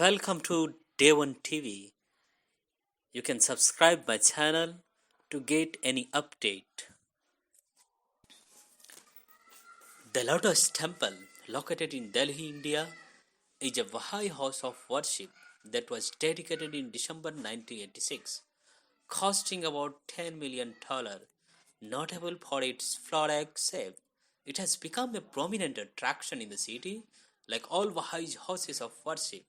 Welcome to Day One TV. You can subscribe my channel to get any update. The Lotus Temple, located in Delhi, India, is a Bahá'í House of Worship that was dedicated in December 1986, costing about $10 million. Notable for its flowerlike shape, it has become a prominent attraction in the city. Like all Bahá'í houses of worship,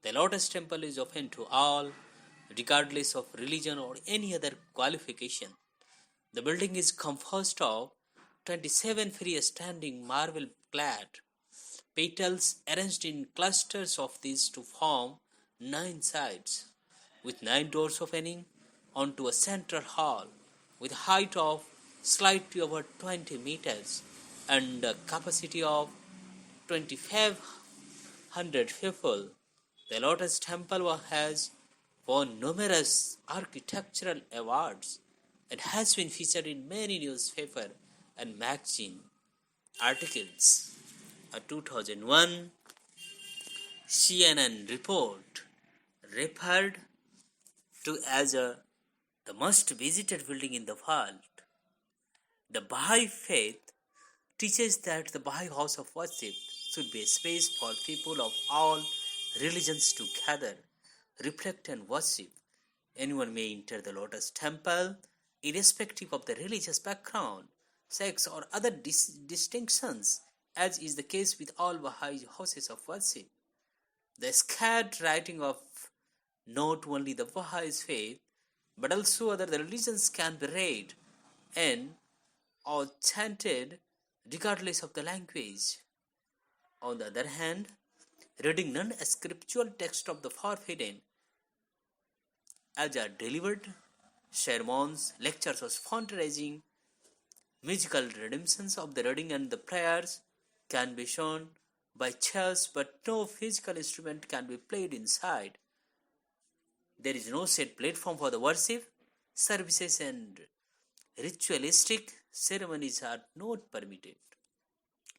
the Lotus Temple is open to all, regardless of religion or any other qualification. The building is composed of 27 freestanding marble-clad petals arranged in clusters of these to form 9 sides, with 9 doors opening onto a central hall with a height of slightly over 20 meters and a capacity of 2,500 people. The Lotus Temple has won numerous architectural awards and has been featured in many newspaper and magazine articles. A 2001 CNN report referred to as the most visited building in the world. The Bahá'í faith teaches that the Bahá'í House of Worship should be a space for people of all religions to gather, reflect and worship. Anyone may enter the Lotus Temple, irrespective of the religious background, sex or other distinctions, as is the case with all Bahá'í houses of worship. The sacred writing of not only the Bahá'í faith, but also other religions can be read and or chanted regardless of the language. On the other hand, reading non-scriptural text of the forbidden, as are delivered sermons, lectures or fundraising, musical redemptions of the reading and the prayers can be shown by chairs, but no physical instrument can be played inside. There is no set platform for the worship, services and ritualistic ceremonies are not permitted.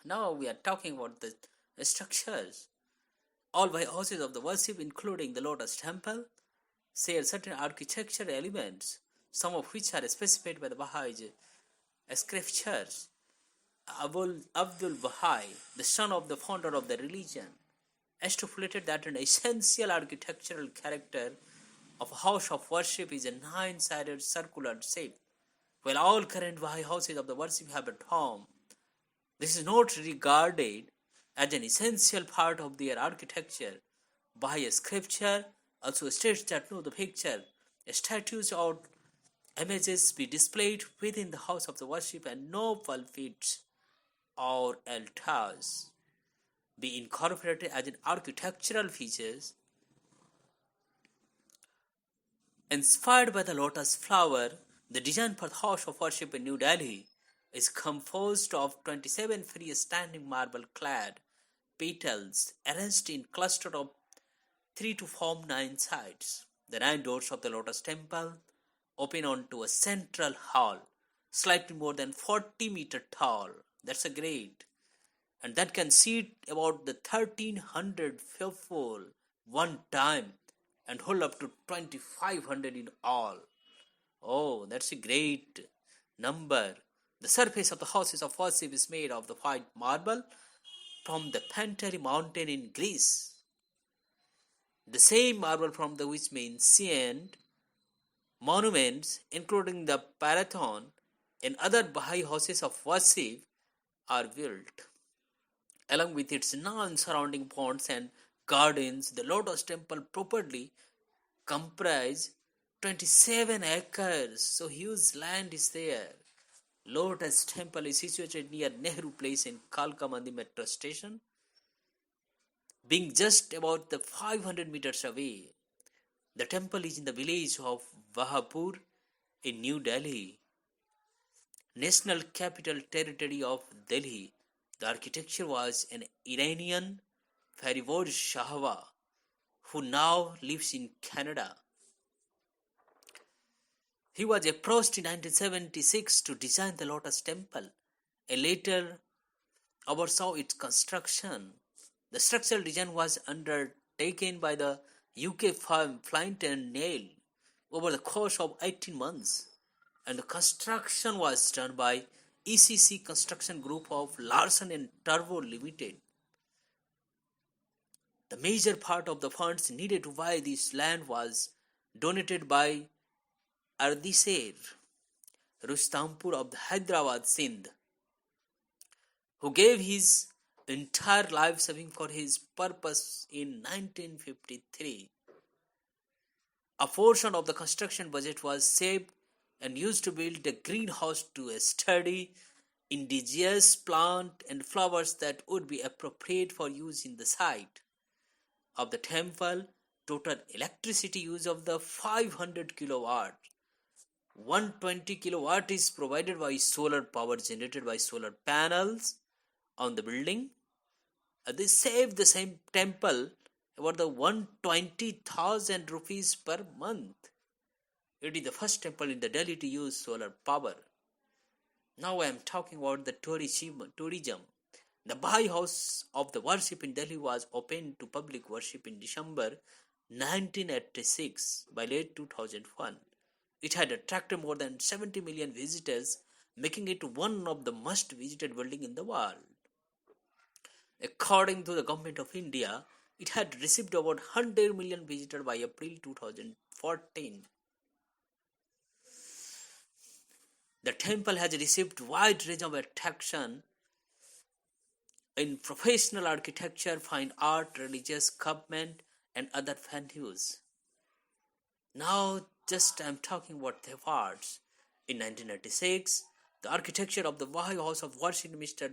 Now we are talking about the structures. All Bahá'í houses of the worship, including the Lotus Temple, share certain architectural elements, some of which are specified by the Bahá'í scriptures. Abdul Bahá'í, the son of the founder of the religion, stipulated that an essential architectural character of a house of worship is a 9-sided circular shape. While all current Bahá'í houses of the worship have a dome, this is not regarded as an essential part of their architecture. Bahá'í scripture also states that no picture, statues or images be displayed within the house of the worship and no pulpits or altars be incorporated as an architectural features. Inspired by the lotus flower, the design for the house of worship in New Delhi is composed of 27 freestanding marble-clad petals arranged in clusters of 3 to form 9 sides. The 9 doors of the Lotus Temple open onto a central hall, slightly more than 40 meters tall. That's a great. And that can seat about the 1,300 people one time and hold up to 2,500 in all. Oh, that's a great number. The surface of the houses of worship is made of the white marble from the Pantari mountain in Greece. The same marble from the which ancient monuments, including the Parthenon and other Bahá'í houses of worship, are built. Along with its non-surrounding ponds and gardens, the Lotus Temple properly comprises 27 acres, so huge land is there. Lotus Temple is situated near Nehru Place in Kalkamandi metro station, being just about the 500 meters away. The temple is in the village of Vahapur in New Delhi, National Capital Territory of Delhi. The architecture was an Iranian Faridod Shahwa, who now lives in Canada. He was approached in 1976 to design the Lotus Temple and later oversaw its construction. The structural design was under undertaken by the UK firm Flint and Nail over the course of 18 months, and the construction was done by ECC Construction Group of Larsen and Turbo Limited. The major part of the funds needed to buy this land was donated by Ardisher Rustampur of Hyderabad, Sindh, who gave his entire life saving for his purpose in 1953. A portion of the construction budget was saved and used to build a greenhouse to study indigenous plant and flowers that would be appropriate for use in the site of the temple. Total electricity use of the 500 kilowatt. 120 kilowatt is provided by solar power generated by solar panels on the building. They saved the same temple about the 120,000 rupees per month. It is the first temple in the Delhi to use solar power. Now I am talking about the tourism. The Bahá'í House of the Worship in Delhi was opened to public worship in December 1986 by late 2001. It had attracted more than 70 million visitors, making it one of the most visited buildings in the world. According to the Government of India, it had received about 100 million visitors by April 2014. The temple has received wide range of attraction in professional architecture, fine art, religious, government, and other venues. Now, just I'm talking about the awards. In 1996, the architecture of the Bahá'í House of Worship, Mr.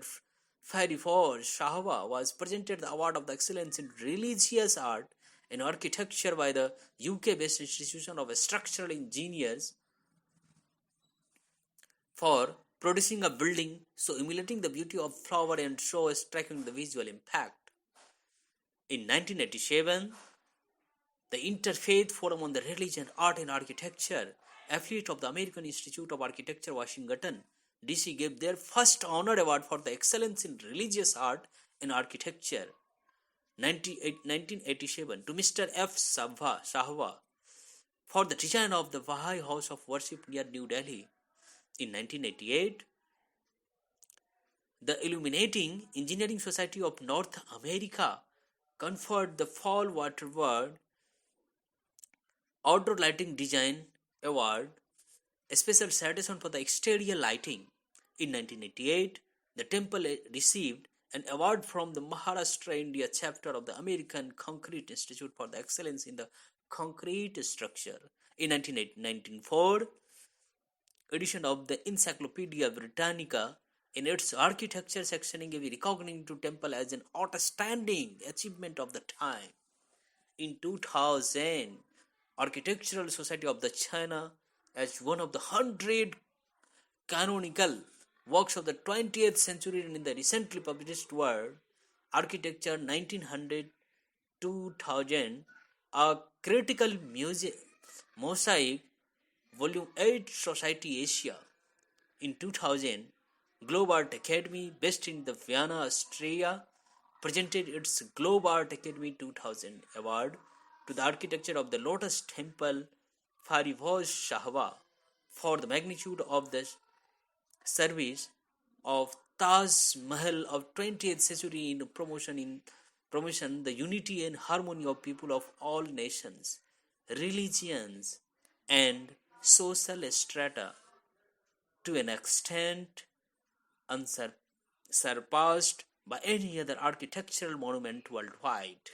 Farifoz Shahwa, was presented the Award of the Excellence in Religious Art and Architecture by the UK-based Institution of Structural Engineers for producing a building so emulating the beauty of flower and so striking the visual impact. In 1987, the Interfaith Forum on the Religion, Art and Architecture, affiliate of the American Institute of Architecture, Washington, D.C., gave their first honor award for the excellence in religious art and architecture, 1987, to Mr. F. Shahwa for the design of the Bahá'í House of Worship near New Delhi. In 1988, the Illuminating Engineering Society of North America conferred the Fall Waterward Outdoor Lighting Design Award, a special citation for the exterior lighting. In 1988, the temple received an award from the Maharashtra, India chapter of the American Concrete Institute for the excellence in the concrete structure. In 1994, edition of the Encyclopedia Britannica, in its architecture section, gave recognition to temple as an outstanding achievement of the time. In 2000, Architectural Society of the China as one of the 100 canonical works of the 20th century in the recently published work Architecture 1900-2000, a critical mosaic, Volume 8, Society Asia. In 2000, Globe Art Academy, based in the Vienna, Austria, presented its Globe Art Academy 2000 award to the architecture of the Lotus Temple, Farifoz Shahwa, for the magnitude of the service of Taj Mahal of 20th century in promotion the unity and harmony of people of all nations, religions, and social strata to an extent unsurpassed by any other architectural monument worldwide.